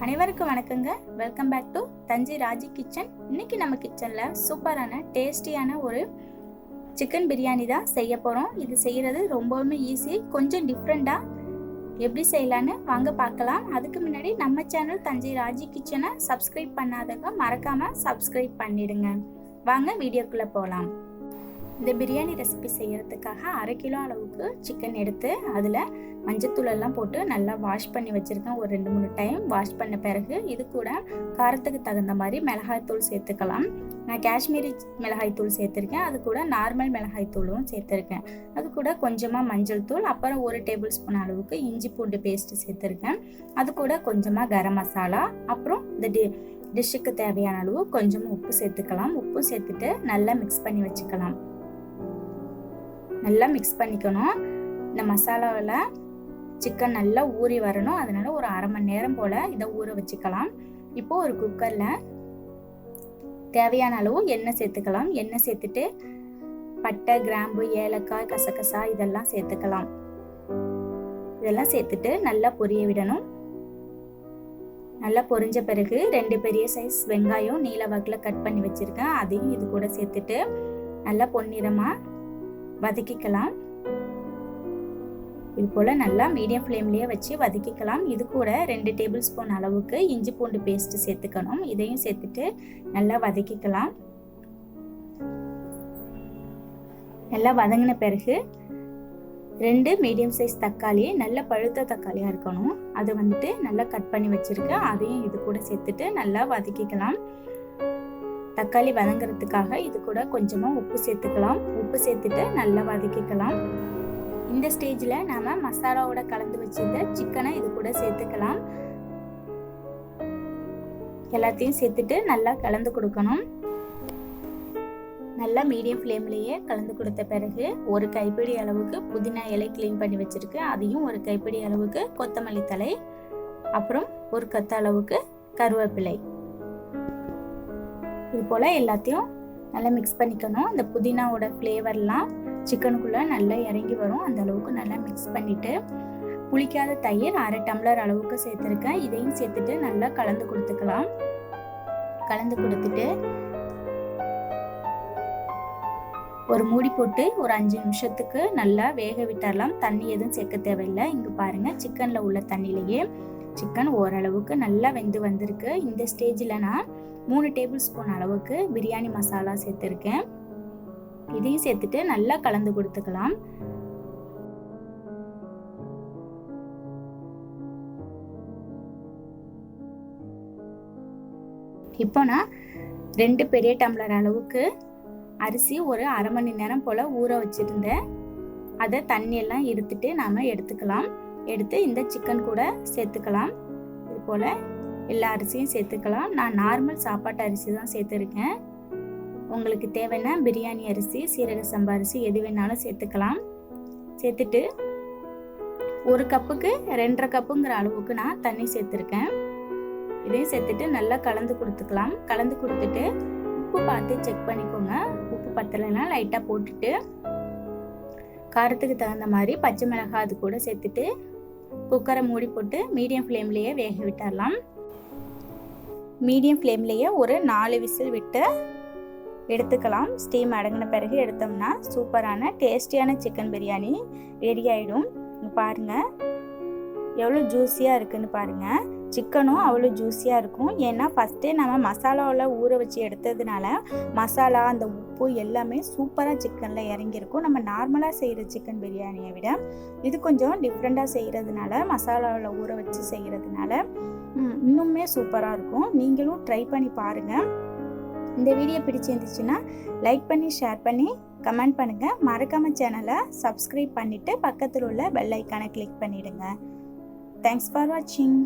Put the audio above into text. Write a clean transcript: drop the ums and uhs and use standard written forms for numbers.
அனைவருக்கும் வணக்கங்க. Welcome back to Thanjai Raji kitchen. இன்னைக்கு நம்ம கிச்சனில் சூப்பரான டேஸ்டியான ஒரு சிக்கன் பிரியாணி தான் செய்ய போகிறோம். இது செய்கிறது ரொம்பவுமே ஈஸி, கொஞ்சம் டிஃப்ரெண்ட்டாக. எப்படி செய்யலான்னு வாங்க பார்க்கலாம். அதுக்கு முன்னாடி நம்ம சேனல் தஞ்சை ராஜி கிச்சனை சப்ஸ்கிரைப் பண்ணாதவங்க மறக்காமல் சப்ஸ்கிரைப் பண்ணிடுங்க. வாங்க வீடியோக்குள்ளே போகலாம். இந்த பிரியாணி ரெசிபி செய்கிறதுக்காக 1/2 கிலோ அளவுக்கு சிக்கன் எடுத்து அதில் மஞ்சத்தூள் எல்லாம் போட்டு நல்லா வாஷ் பண்ணி வச்சுருக்கேன். ஒரு 2-3 டைம் வாஷ் பண்ண பிறகு இது கூட காரத்துக்கு தகுந்த மாதிரி மிளகாய்த்தூள் சேர்த்துக்கலாம். நான் காஷ்மீரி மிளகாய்த்தூள் சேர்த்துருக்கேன். அது கூட நார்மல் மிளகாய்த்தூளும் சேர்த்துருக்கேன். அது கூட கொஞ்சமாக மஞ்சள் தூள், அப்புறம் 1 டேபிள் ஸ்பூன் அளவுக்கு இஞ்சி பூண்டு பேஸ்ட்டு சேர்த்துருக்கேன். அது கூட கொஞ்சமாக கரம் மசாலா, அப்புறம் இந்த டிஷ்ஷுக்கு தேவையான அளவு கொஞ்சமாக உப்பு சேர்த்துக்கலாம். உப்பு சேர்த்துட்டு நல்லா மிக்ஸ் பண்ணி வச்சுக்கலாம். நல்லா மிக்ஸ் பண்ணிக்கணும். இந்த மசாலாவில் சிக்கன் நல்லா ஊறி வரணும். அதனால ஒரு 1/2 மணி நேரம் போல் இதை ஊற வச்சுக்கலாம். இப்போது ஒரு குக்கரில் தேவையான அளவு எண்ணெய் சேர்த்துக்கலாம். எண்ணெய் சேர்த்துட்டு பட்டை, கிராம்பு, ஏலக்காய், கசகசா இதெல்லாம் சேர்த்துக்கலாம். இதெல்லாம் சேர்த்துட்டு நல்லா பொரிய விடணும். நல்லா பொரிஞ்ச பிறகு 2 பெரிய சைஸ் வெங்காயம் நீல வாக்கில் கட் பண்ணி வச்சுருக்கேன். அதையும் இது கூட சேர்த்துட்டு நல்லா பொன்னிறமாக வதக்கிக்கலாம். இது போல் நல்லா மீடியம் ஃப்ளேம்லேயே வச்சு வதக்கிக்கலாம். இது கூட 2 டேபிள் ஸ்பூன் அளவுக்கு இஞ்சி பூண்டு பேஸ்ட்டு சேர்த்துக்கணும். இதையும் சேர்த்துட்டு நல்லா வதக்கிக்கலாம். நல்லா வதங்கின பிறகு 2 மீடியம் சைஸ் தக்காளி, நல்ல பழுத்த தக்காளியாக இருக்கணும். அதை நல்லா கட் பண்ணி வச்சுருக்கேன். அதையும் இது கூட சேர்த்துட்டு நல்லா வதக்கிக்கலாம். தக்காளி வதங்கிறதுக்காக இது கூட கொஞ்சமாக உப்பு சேர்த்துக்கலாம். உப்பு சேர்த்துட்டு நல்லா வதக்கிக்கலாம். இந்த ஸ்டேஜில் நம்ம மசாலாவோட கலந்து வச்சிருந்த சிக்கனை இது கூட சேர்த்துக்கலாம். எல்லாத்தையும் சேர்த்துட்டு நல்லா கலந்து கொடுக்கணும். நல்லா மீடியம் ஃப்ளேம்லேயே கலந்து கொடுத்த பிறகு 1 கைப்பிடி அளவுக்கு புதினா இலை க்ளீன் பண்ணி வச்சுருக்கு. அதையும் 1 கைப்பிடி அளவுக்கு கொத்தமல்லி தழை, அப்புறம் 1 கத்து அளவுக்கு கருவேப்பிலை, இது போல் எல்லாத்தையும் நல்லா மிக்ஸ் பண்ணிக்கணும். இந்த புதினாவோட ஃப்ளேவர்லாம் சிக்கனுக்குள்ளே நல்லா இறங்கி வரும். அந்த அளவுக்கு நல்லா மிக்ஸ் பண்ணிவிட்டு புளிக்காத தயிர் 1/2 டம்ளர் அளவுக்கு சேர்த்துருக்கேன். இதையும் சேர்த்துட்டு நல்லா கலந்து கொடுத்துக்கலாம். கலந்து கொடுத்துட்டு ஒரு மூடி போட்டு ஒரு 5 நிமிஷத்துக்கு நல்லா வேக விட்டுறலாம். தண்ணி எதுவும் சேர்க்க தேவையில்லை. இங்கே பாருங்கள், சிக்கனில் உள்ள தண்ணியிலேயே சிக்கன் ஓரளவுக்கு நல்லா வெந்து வந்திருக்கு. இந்த ஸ்டேஜில் நான் 3 டேபிள் ஸ்பூன் அளவுக்கு பிரியாணி மசாலா சேர்த்துருக்கேன். இதையும் சேர்த்துட்டு நல்லா கலந்து கொடுத்துக்கலாம். இப்போ நான் 2 பெரிய டம்ளர் அளவுக்கு அரிசி ஒரு 1/2 மணி நேரம் போல் ஊற வச்சுருந்தேன். அதை தண்ணியெல்லாம் எடுத்துட்டு நாம் எடுத்துக்கலாம். எடுத்து இந்த சிக்கன் கூட சேர்த்துக்கலாம். இது போல் எல்லா அரிசியும் சேர்த்துக்கலாம். நான் நார்மல் சாப்பாட்டு அரிசி தான் சேர்த்துருக்கேன். உங்களுக்கு தேவைன்னா பிரியாணி அரிசி, சீரக சம்பா அரிசி எது வேணாலும் சேர்த்துக்கலாம். சேர்த்துட்டு 1 கப்புக்கு 2.5 கப்புங்கிற அளவுக்கு நான் தண்ணி சேர்த்துருக்கேன். இதையும் சேர்த்துட்டு நல்லா கலந்து கொடுத்துக்கலாம். கலந்து கொடுத்துட்டு உப்பு பார்த்து செக் பண்ணிக்கோங்க. உப்பு பத்தலைன்னா லைட்டாக போட்டுட்டு காரத்துக்கு தகுந்த மாதிரி பச்சை மிளகாய் அது கூட சேர்த்துட்டு குக்கரை மூடி போட்டு மீடியம் ஃப்ளேம்லேயே வேக விட்டுடலாம். மீடியம் ஃப்ளேம்லேயே ஒரு 4 விசில் விட்டு எடுத்துக்கலாம். ஸ்டீம் அடங்கின பிறகு எடுத்தோம்னா சூப்பரான டேஸ்டியான சிக்கன் பிரியாணி ரெடி ஆகிடும். பாருங்கள் எவ்வளோ ஜூஸியாக இருக்குதுன்னு பாருங்கள். சிக்கனும் அவ்வளோ ஜூஸியாக இருக்கும். ஏன்னா ஃபஸ்ட்டே நம்ம மசாலாவில் ஊற வச்சு எடுத்ததுனால மசாலா, அந்த உப்பு எல்லாமே சூப்பராக சிக்கனில் இறங்கியிருக்கும். நம்ம நார்மலாக செய்கிற சிக்கன் பிரியாணியை விட இது கொஞ்சம் டிஃப்ரெண்ட்டாக செய்கிறதுனால, மசாலாவில் ஊற வச்சு செய்கிறதுனால இன்னுமே சூப்பராக இருக்கும். நீங்களும் ட்ரை பண்ணி பாருங்கள். இந்த வீடியோ பிடிச்சிருந்துச்சுன்னா லைக் பண்ணி, ஷேர் பண்ணி, கமெண்ட் பண்ணுங்கள். மறக்காமல் சேனலை சப்ஸ்கிரைப் பண்ணிவிட்டு பக்கத்தில் உள்ள பெல் ஐக்கானை கிளிக் பண்ணிவிடுங்க. தேங்க்ஸ் ஃபார் வாட்சிங்.